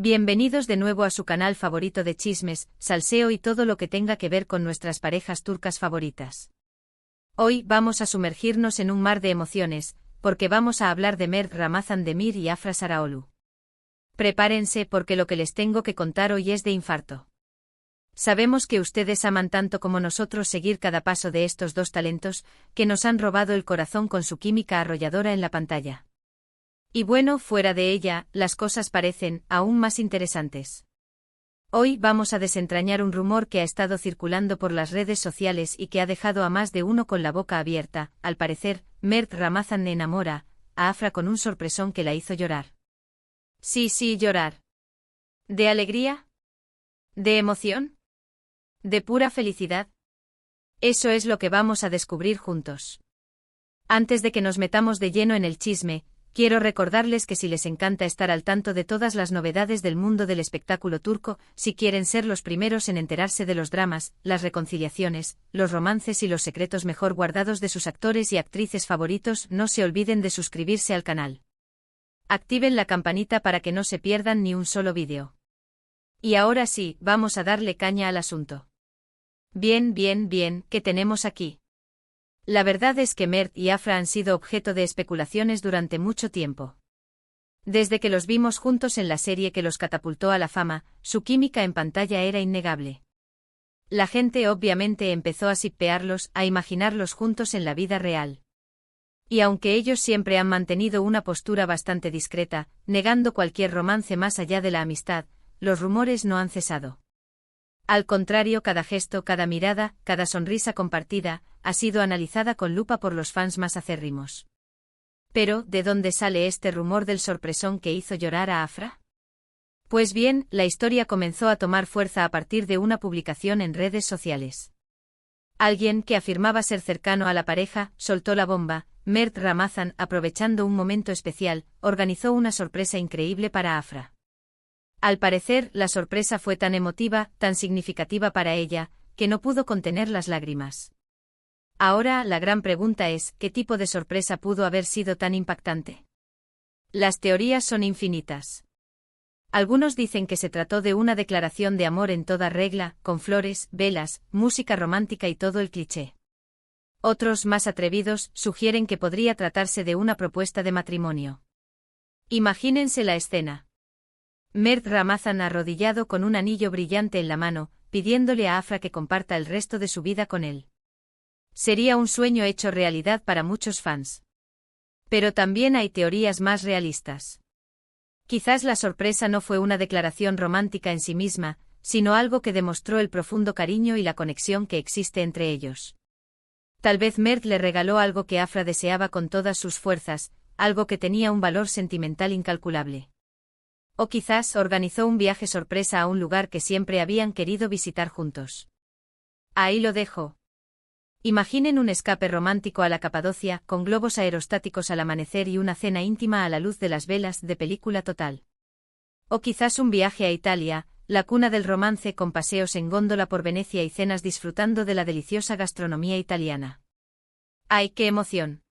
Bienvenidos de nuevo a su canal favorito de chismes, salseo y todo lo que tenga que ver con nuestras parejas turcas favoritas. Hoy vamos a sumergirnos en un mar de emociones, porque vamos a hablar de Mert Ramazan Demir y Afra Saraoglu. Prepárense porque lo que les tengo que contar hoy es de infarto. Sabemos que ustedes aman tanto como nosotros seguir cada paso de estos dos talentos, que nos han robado el corazón con su química arrolladora en la pantalla. Y bueno, fuera de ella, las cosas parecen aún más interesantes. Hoy vamos a desentrañar un rumor que ha estado circulando por las redes sociales y que ha dejado a más de uno con la boca abierta. Al parecer, Mert Ramazan enamora a Afra con un sorpresón que la hizo llorar. Sí, llorar. ¿De alegría? ¿De emoción? ¿De pura felicidad? Eso es lo que vamos a descubrir juntos. Antes de que nos metamos de lleno en el chisme, quiero recordarles que si les encanta estar al tanto de todas las novedades del mundo del espectáculo turco, si quieren ser los primeros en enterarse de los dramas, las reconciliaciones, los romances y los secretos mejor guardados de sus actores y actrices favoritos, no se olviden de suscribirse al canal. Activen la campanita para que no se pierdan ni un solo vídeo. Y ahora sí, vamos a darle caña al asunto. Bien, ¿qué tenemos aquí? La verdad es que Mert y Afra han sido objeto de especulaciones durante mucho tiempo. Desde que los vimos juntos en la serie que los catapultó a la fama, su química en pantalla era innegable. La gente obviamente empezó a shippearlos, a imaginarlos juntos en la vida real. Y aunque ellos siempre han mantenido una postura bastante discreta, negando cualquier romance más allá de la amistad, los rumores no han cesado. Al contrario, cada gesto, cada mirada, cada sonrisa compartida, ha sido analizada con lupa por los fans más acérrimos. Pero, ¿de dónde sale este rumor del sorpresón que hizo llorar a Afra? Pues bien, la historia comenzó a tomar fuerza a partir de una publicación en redes sociales. Alguien que afirmaba ser cercano a la pareja, soltó la bomba. Mert Ramazan, aprovechando un momento especial, organizó una sorpresa increíble para Afra. Al parecer, la sorpresa fue tan emotiva, tan significativa para ella, que no pudo contener las lágrimas. Ahora, la gran pregunta es, ¿qué tipo de sorpresa pudo haber sido tan impactante? Las teorías son infinitas. Algunos dicen que se trató de una declaración de amor en toda regla, con flores, velas, música romántica y todo el cliché. Otros, más atrevidos, sugieren que podría tratarse de una propuesta de matrimonio. Imagínense la escena. Mert Ramazan arrodillado con un anillo brillante en la mano, pidiéndole a Afra que comparta el resto de su vida con él. Sería un sueño hecho realidad para muchos fans. Pero también hay teorías más realistas. Quizás la sorpresa no fue una declaración romántica en sí misma, sino algo que demostró el profundo cariño y la conexión que existe entre ellos. Tal vez Mert le regaló algo que Afra deseaba con todas sus fuerzas, algo que tenía un valor sentimental incalculable. O quizás organizó un viaje sorpresa a un lugar que siempre habían querido visitar juntos. Ahí lo dejo. Imaginen un escape romántico a la Capadocia, con globos aerostáticos al amanecer y una cena íntima a la luz de las velas de película total. O quizás un viaje a Italia, la cuna del romance con paseos en góndola por Venecia y cenas disfrutando de la deliciosa gastronomía italiana. ¡Ay, qué emoción!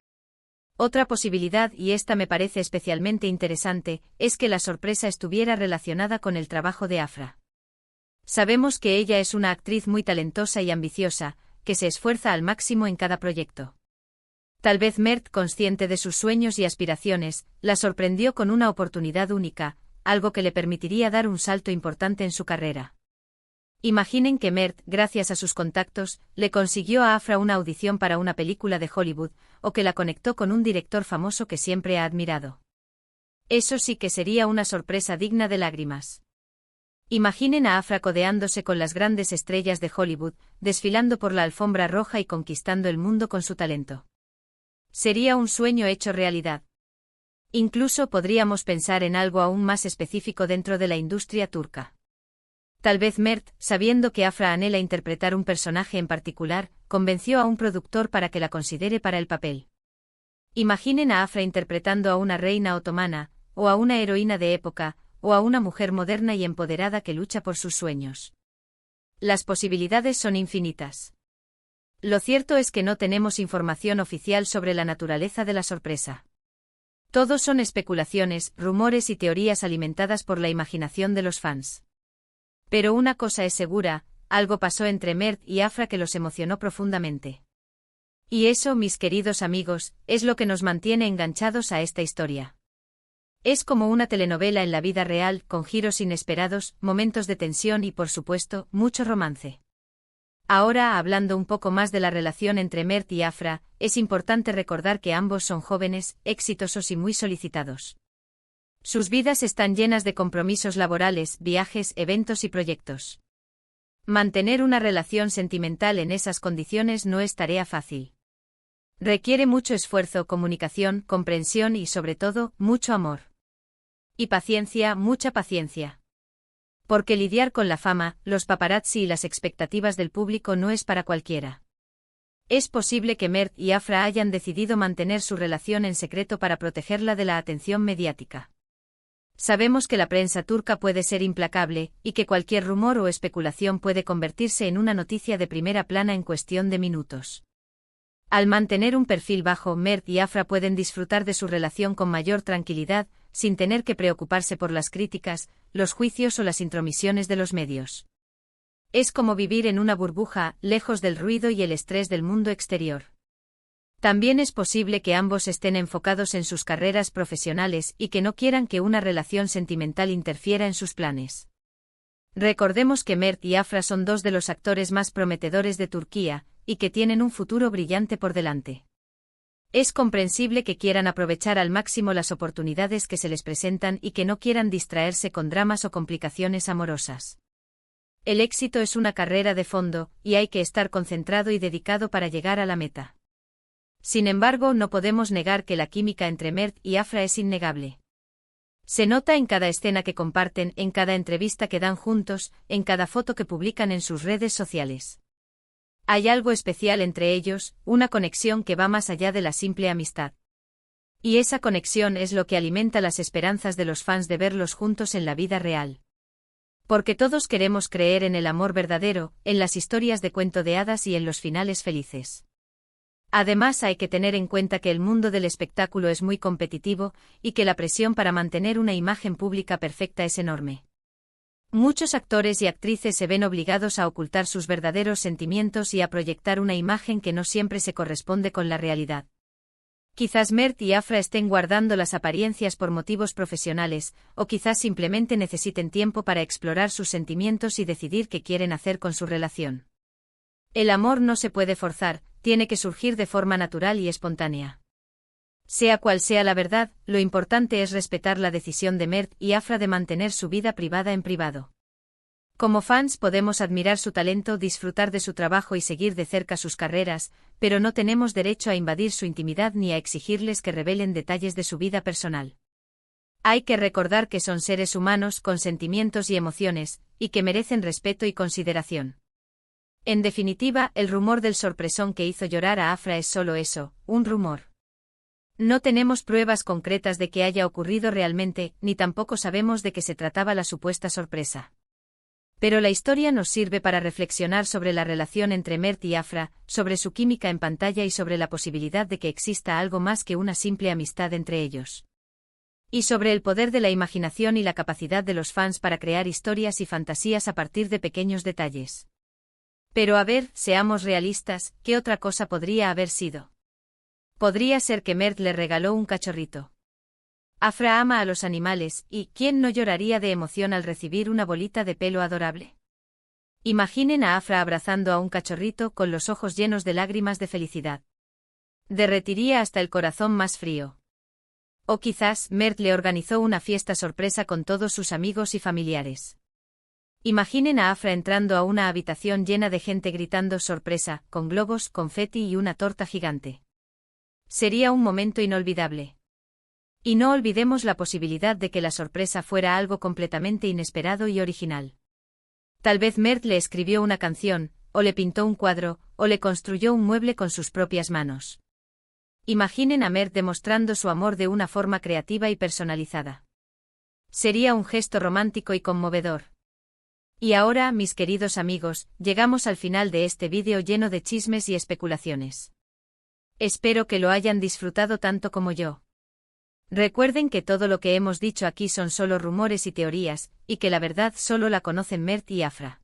Otra posibilidad, y esta me parece especialmente interesante, es que la sorpresa estuviera relacionada con el trabajo de Afra. Sabemos que ella es una actriz muy talentosa y ambiciosa, que se esfuerza al máximo en cada proyecto. Tal vez Mert, consciente de sus sueños y aspiraciones, la sorprendió con una oportunidad única, algo que le permitiría dar un salto importante en su carrera. Imaginen que Mert, gracias a sus contactos, le consiguió a Afra una audición para una película de Hollywood, o que la conectó con un director famoso que siempre ha admirado. Eso sí que sería una sorpresa digna de lágrimas. Imaginen a Afra codeándose con las grandes estrellas de Hollywood, desfilando por la alfombra roja y conquistando el mundo con su talento. Sería un sueño hecho realidad. Incluso podríamos pensar en algo aún más específico dentro de la industria turca. Tal vez Mert, sabiendo que Afra anhela interpretar un personaje en particular, convenció a un productor para que la considere para el papel. Imaginen a Afra interpretando a una reina otomana, o a una heroína de época, o a una mujer moderna y empoderada que lucha por sus sueños. Las posibilidades son infinitas. Lo cierto es que no tenemos información oficial sobre la naturaleza de la sorpresa. Todos son especulaciones, rumores y teorías alimentadas por la imaginación de los fans. Pero una cosa es segura, algo pasó entre Mert y Afra que los emocionó profundamente. Y eso, mis queridos amigos, es lo que nos mantiene enganchados a esta historia. Es como una telenovela en la vida real, con giros inesperados, momentos de tensión y, por supuesto, mucho romance. Ahora, hablando un poco más de la relación entre Mert y Afra, es importante recordar que ambos son jóvenes, exitosos y muy solicitados. Sus vidas están llenas de compromisos laborales, viajes, eventos y proyectos. Mantener una relación sentimental en esas condiciones no es tarea fácil. Requiere mucho esfuerzo, comunicación, comprensión y, sobre todo, mucho amor. Y paciencia, mucha paciencia. Porque lidiar con la fama, los paparazzi y las expectativas del público no es para cualquiera. Es posible que Mert y Afra hayan decidido mantener su relación en secreto para protegerla de la atención mediática. Sabemos que la prensa turca puede ser implacable, y que cualquier rumor o especulación puede convertirse en una noticia de primera plana en cuestión de minutos. Al mantener un perfil bajo, Mert y Afra pueden disfrutar de su relación con mayor tranquilidad, sin tener que preocuparse por las críticas, los juicios o las intromisiones de los medios. Es como vivir en una burbuja, lejos del ruido y el estrés del mundo exterior. También es posible que ambos estén enfocados en sus carreras profesionales y que no quieran que una relación sentimental interfiera en sus planes. Recordemos que Mert y Afra son dos de los actores más prometedores de Turquía, y que tienen un futuro brillante por delante. Es comprensible que quieran aprovechar al máximo las oportunidades que se les presentan y que no quieran distraerse con dramas o complicaciones amorosas. El éxito es una carrera de fondo, y hay que estar concentrado y dedicado para llegar a la meta. Sin embargo, no podemos negar que la química entre Mert y Afra es innegable. Se nota en cada escena que comparten, en cada entrevista que dan juntos, en cada foto que publican en sus redes sociales. Hay algo especial entre ellos, una conexión que va más allá de la simple amistad. Y esa conexión es lo que alimenta las esperanzas de los fans de verlos juntos en la vida real. Porque todos queremos creer en el amor verdadero, en las historias de cuento de hadas y en los finales felices. Además, hay que tener en cuenta que el mundo del espectáculo es muy competitivo, y que la presión para mantener una imagen pública perfecta es enorme. Muchos actores y actrices se ven obligados a ocultar sus verdaderos sentimientos y a proyectar una imagen que no siempre se corresponde con la realidad. Quizás Mert y Afra estén guardando las apariencias por motivos profesionales, o quizás simplemente necesiten tiempo para explorar sus sentimientos y decidir qué quieren hacer con su relación. El amor no se puede forzar, tiene que surgir de forma natural y espontánea. Sea cual sea la verdad, lo importante es respetar la decisión de Mert y Afra de mantener su vida privada en privado. Como fans podemos admirar su talento, disfrutar de su trabajo y seguir de cerca sus carreras, pero no tenemos derecho a invadir su intimidad ni a exigirles que revelen detalles de su vida personal. Hay que recordar que son seres humanos con sentimientos y emociones, y que merecen respeto y consideración. En definitiva, el rumor del sorpresón que hizo llorar a Afra es solo eso, un rumor. No tenemos pruebas concretas de que haya ocurrido realmente, ni tampoco sabemos de qué se trataba la supuesta sorpresa. Pero la historia nos sirve para reflexionar sobre la relación entre Mert y Afra, sobre su química en pantalla y sobre la posibilidad de que exista algo más que una simple amistad entre ellos. Y sobre el poder de la imaginación y la capacidad de los fans para crear historias y fantasías a partir de pequeños detalles. Pero a ver, seamos realistas, ¿qué otra cosa podría haber sido? Podría ser que Mert le regaló un cachorrito. Afra ama a los animales, y ¿quién no lloraría de emoción al recibir una bolita de pelo adorable? Imaginen a Afra abrazando a un cachorrito con los ojos llenos de lágrimas de felicidad. Derretiría hasta el corazón más frío. O quizás Mert le organizó una fiesta sorpresa con todos sus amigos y familiares. Imaginen a Afra entrando a una habitación llena de gente gritando sorpresa, con globos, confeti y una torta gigante. Sería un momento inolvidable. Y no olvidemos la posibilidad de que la sorpresa fuera algo completamente inesperado y original. Tal vez Mert le escribió una canción, o le pintó un cuadro, o le construyó un mueble con sus propias manos. Imaginen a Mert demostrando su amor de una forma creativa y personalizada. Sería un gesto romántico y conmovedor. Y ahora, mis queridos amigos, llegamos al final de este vídeo lleno de chismes y especulaciones. Espero que lo hayan disfrutado tanto como yo. Recuerden que todo lo que hemos dicho aquí son solo rumores y teorías, y que la verdad solo la conocen Mert y Afra.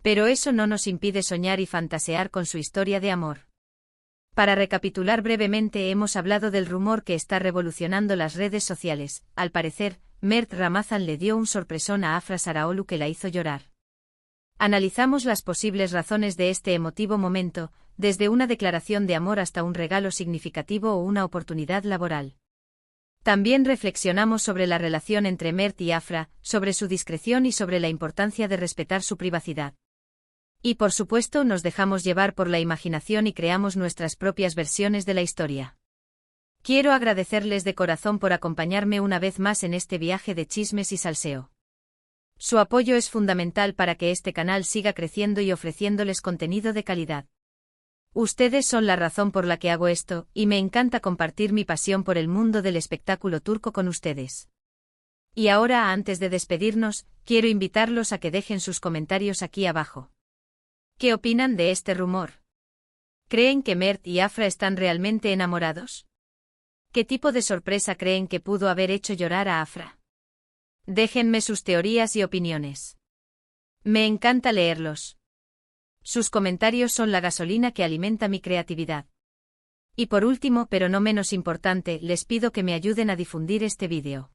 Pero eso no nos impide soñar y fantasear con su historia de amor. Para recapitular brevemente, hemos hablado del rumor que está revolucionando las redes sociales. Al parecer, Mert Ramazan le dio un sorpresón a Afra Saraolu que la hizo llorar. Analizamos las posibles razones de este emotivo momento, desde una declaración de amor hasta un regalo significativo o una oportunidad laboral. También reflexionamos sobre la relación entre Mert y Afra, sobre su discreción y sobre la importancia de respetar su privacidad. Y por supuesto nos dejamos llevar por la imaginación y creamos nuestras propias versiones de la historia. Quiero agradecerles de corazón por acompañarme una vez más en este viaje de chismes y salseo. Su apoyo es fundamental para que este canal siga creciendo y ofreciéndoles contenido de calidad. Ustedes son la razón por la que hago esto, y me encanta compartir mi pasión por el mundo del espectáculo turco con ustedes. Y ahora, antes de despedirnos, quiero invitarlos a que dejen sus comentarios aquí abajo. ¿Qué opinan de este rumor? ¿Creen que Mert y Afra están realmente enamorados? ¿Qué tipo de sorpresa creen que pudo haber hecho llorar a Afra? Déjenme sus teorías y opiniones. Me encanta leerlos. Sus comentarios son la gasolina que alimenta mi creatividad. Y por último, pero no menos importante, les pido que me ayuden a difundir este vídeo.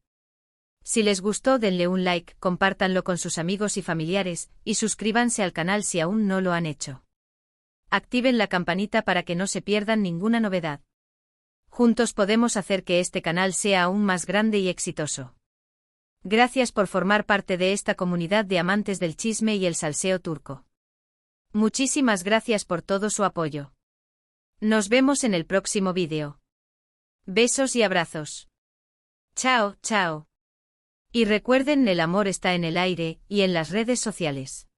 Si les gustó, denle un like, compártanlo con sus amigos y familiares, y suscríbanse al canal si aún no lo han hecho. Activen la campanita para que no se pierdan ninguna novedad. Juntos podemos hacer que este canal sea aún más grande y exitoso. Gracias por formar parte de esta comunidad de amantes del chisme y el salseo turco. Muchísimas gracias por todo su apoyo. Nos vemos en el próximo vídeo. Besos y abrazos. Chao, chao. Y recuerden, el amor está en el aire y en las redes sociales.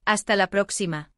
Hasta la próxima.